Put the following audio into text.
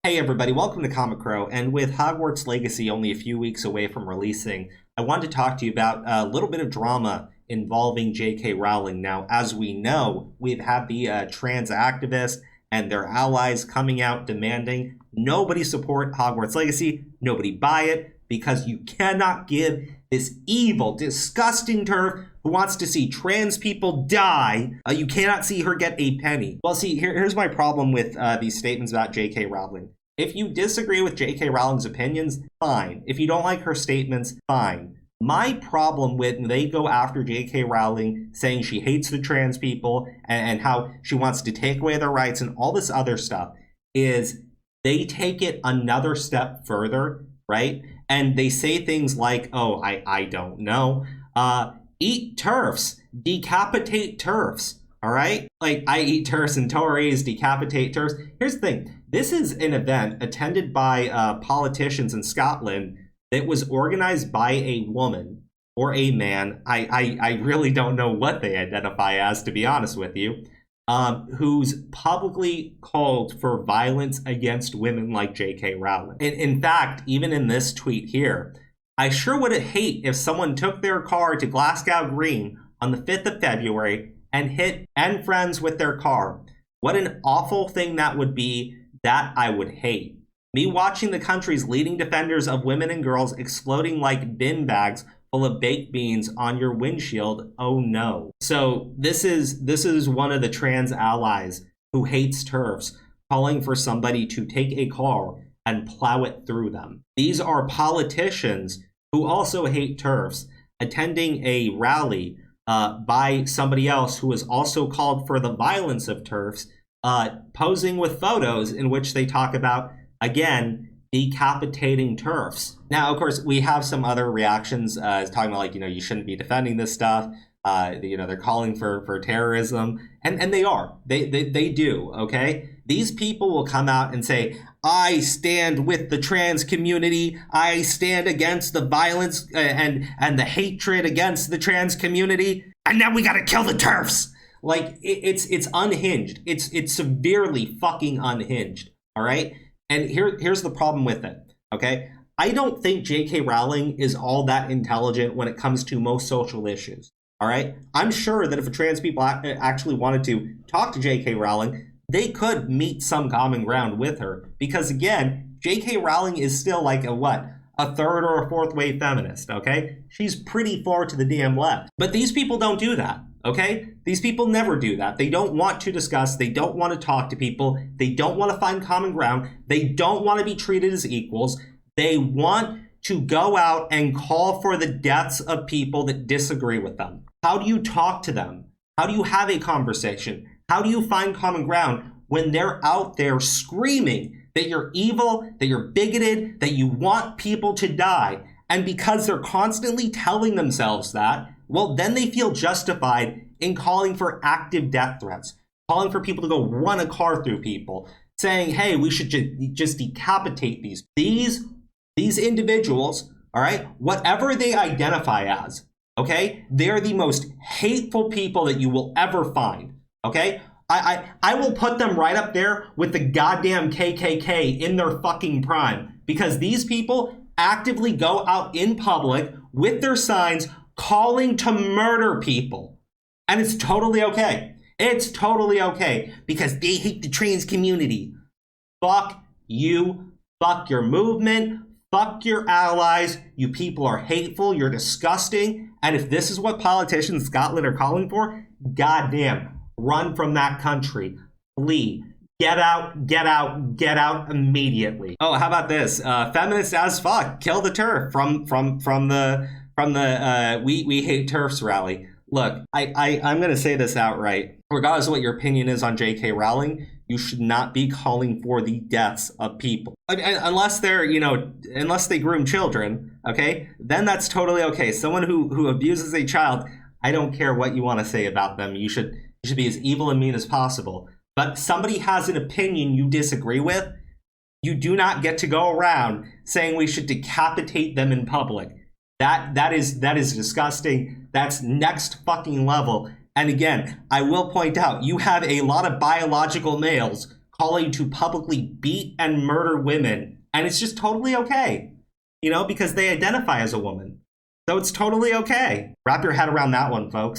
Hey everybody, welcome to Comic Crow, and with Hogwarts Legacy only a few weeks away from releasing, I wanted to talk to you about a little bit of drama involving J.K. Rowling. Now, as we know, we've had the trans activists and their allies coming out demanding nobody support Hogwarts Legacy, nobody buy it, because you cannot give this evil, disgusting TERF who wants to see trans people die, you cannot see her get a penny. Well, see, here's my problem with these statements about J.K. Rowling. If you disagree with J.K. Rowling's opinions, fine. If you don't like her statements, fine. My problem with when they go after J.K. Rowling saying she hates the trans people and how she wants to take away their rights and all this other stuff is they take it another step further, right? And they say things like, oh, I don't know. Eat TERFs, decapitate TERFs, all right? Like, I eat TERFs and Tories, decapitate TERFs. Here's the thing. This is an event attended by politicians in Scotland that was organized by a woman or a man. I really don't know what they identify as, to be honest with you, who's publicly called for violence against women like J.K. Rowling. In fact, even in this tweet here, I sure would hate if someone took their car to Glasgow Green on the 5th of February and hit end friends with their car. What an awful thing that would be. That I would hate. Me watching the country's leading defenders of women and girls exploding like bin bags full of baked beans on your windshield. Oh no. So this is one of the trans allies who hates TERFs, calling for somebody to take a car and plow it through them. These are politicians who also hate TERFs, attending a rally by somebody else who has also called for the violence of TERFs, posing with photos in which they talk about, again, decapitating TERFs. Now, of course, we have some other reactions talking about, like, you shouldn't be defending this stuff. They're calling for terrorism, and they are. They do, okay? These people will come out and say, I stand with the trans community. I stand against the violence and the hatred against the trans community. And now we gotta kill the TERFs. Like, it's unhinged. It's severely fucking unhinged, all right? And here's the problem with it, okay? I don't think J.K. Rowling is all that intelligent when it comes to most social issues, all right? I'm sure that if trans people actually wanted to talk to J.K. Rowling, they could meet some common ground with her. Because, again, J.K. Rowling is still like a third or a fourth wave feminist, okay? She's pretty far to the damn left. But these people don't do that. Okay? These people never do that. They don't want to discuss. They don't want to talk to people. They don't want to find common ground. They don't want to be treated as equals. They want to go out and call for the deaths of people that disagree with them. How do you talk to them? How do you have a conversation? How do you find common ground when they're out there screaming that you're evil, that you're bigoted, that you want people to die? And because they're constantly telling themselves that, well, then they feel justified in calling for active death threats, calling for people to go run a car through people, saying, hey, we should just decapitate these individuals, all right, whatever they identify as, okay? They're the most hateful people that you will ever find, okay? I will put them right up there with the goddamn KKK in their fucking prime, because these people actively go out in public with their signs calling to murder people. And it's totally okay. It's totally okay because they hate the trans community. Fuck you. Fuck your movement. Fuck your allies. You people are hateful. You're disgusting. And if this is what politicians in Scotland are calling for, goddamn, run from that country. Flee. Get out, get out, get out immediately. Oh, how about this? Feminist as fuck. Kill the TERF from the we hate TERFs rally. Look, I'm going to say this outright. Regardless of what your opinion is on J.K. Rowling, you should not be calling for the deaths of people. Unless they're, unless they groom children, okay? Then that's totally okay. Someone who abuses a child, I don't care what you want to say about them. You should be as evil and mean as possible. But somebody has an opinion you disagree with, you do not get to go around saying we should decapitate them in public. That is disgusting. That's next fucking level. And again, I will point out, you have a lot of biological males calling to publicly beat and murder women, and it's just totally okay, because they identify as a woman. So it's totally okay. Wrap your head around that one, folks.